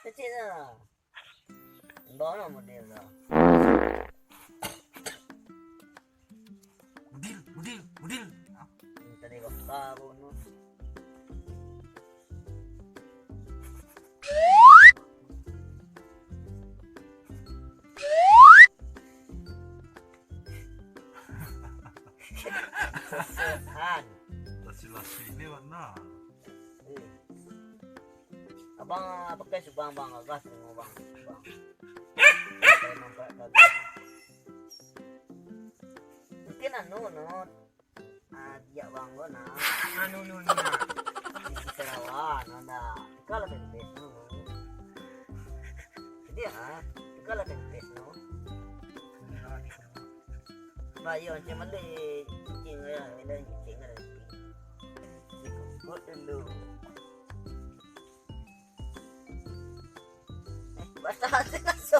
Kecil lah. Bawa model lah. Udil. Tadi kau tahu no. Sesehan. Lasi-lasi ni mana? Abang pakai subang bang agas dengan bang. Mungkin no. Dia bang gua na. No. Di Sarawak ada. Kalau tempat no. Jadi kalau tempat no. Bayo macam mana cing ya, dan cing ada. Ikut dulu. Basta so.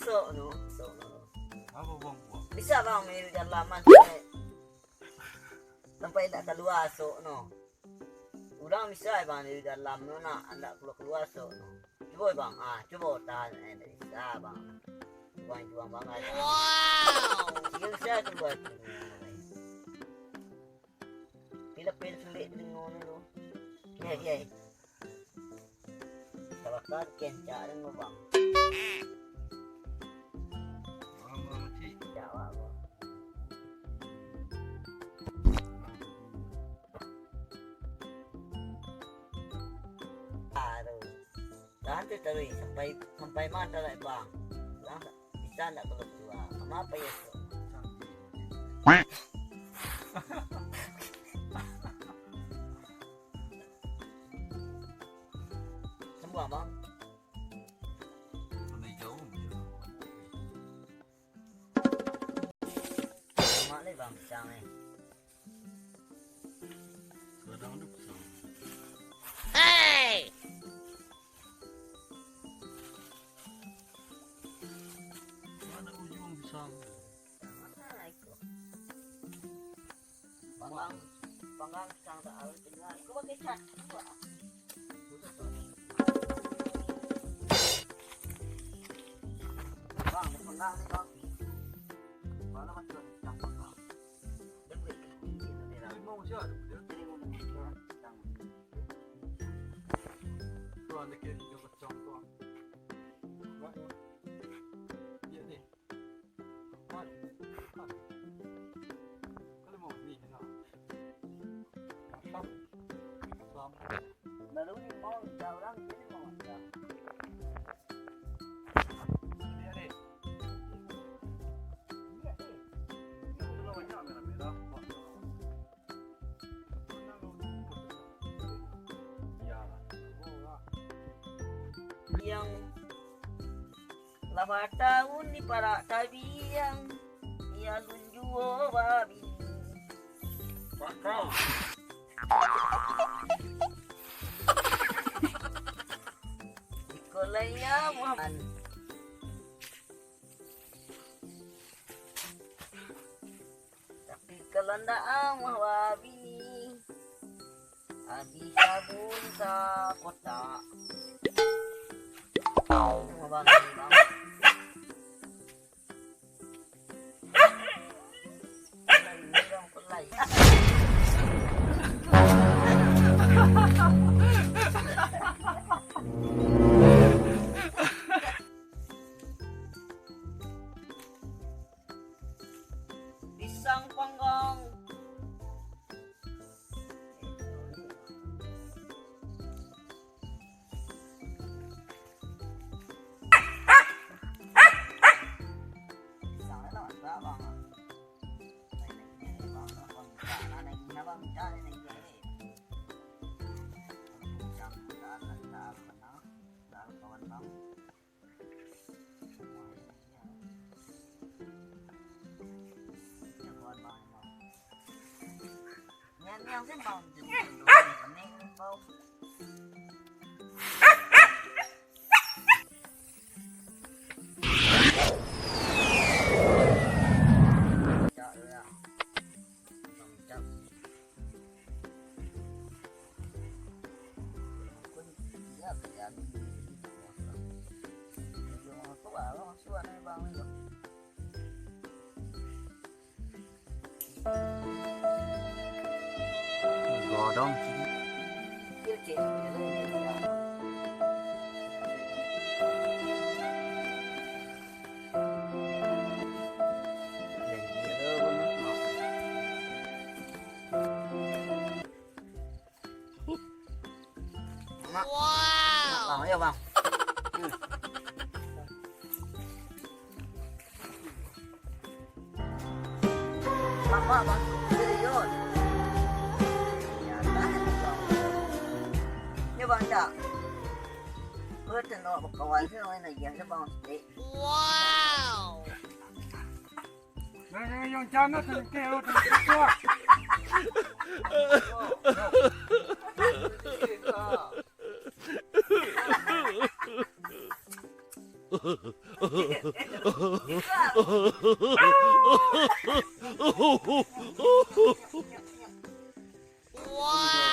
So no. Apa bang buat? Bisa bang may dalaman sampai tak keluar so no. Udang bisa bang di dalam no na anda keluar so no. Coba bang, coba tahan bisa bang. Juang bang ada. Wow. Yang saya keluar sini. Pil sulit dengan no. Ya. Sabakan kencang dengan bang. Nanti terus sampai mana lah bang? Bisa nak keluar? Apa ya? Semua bang. Mana jauh? Mana bang? Jangan. Sedang duduk sama. Hey! Panggang sang tahu tinggal. Aku pakai cat. Bang, panggang ni bang. Mana macam sang panggang. Dekat ini dah. Mau siapa? Jadi mau sang. Tuan dekat juga kacang tuan. Ya ni. Kan. Kalau mau ni nak. Baru ni mau orang ini mau macam. Dia ni. Kalau banyak merah. Ya. Yang 8 tahun ni para tabiang ia lunjuo babi. Bakal. Ikolaya Muhammad. Tapi kelandaan Muhawabi habis sabun sa kota. Bang. Pisang panggang. Yang saya mau jadi mau dong. Yêu chị thì nó như thế nào? Để nhớ con nước ngọt. Wow. Bằng yêu bằng. Bằng đi rồi. Như bằng chả. Bữa trên nó một câu hỏi thế nói này giờ nó bằng đấy. Wow! Này yung chan nó thằng kia nó thằng kia. Wow!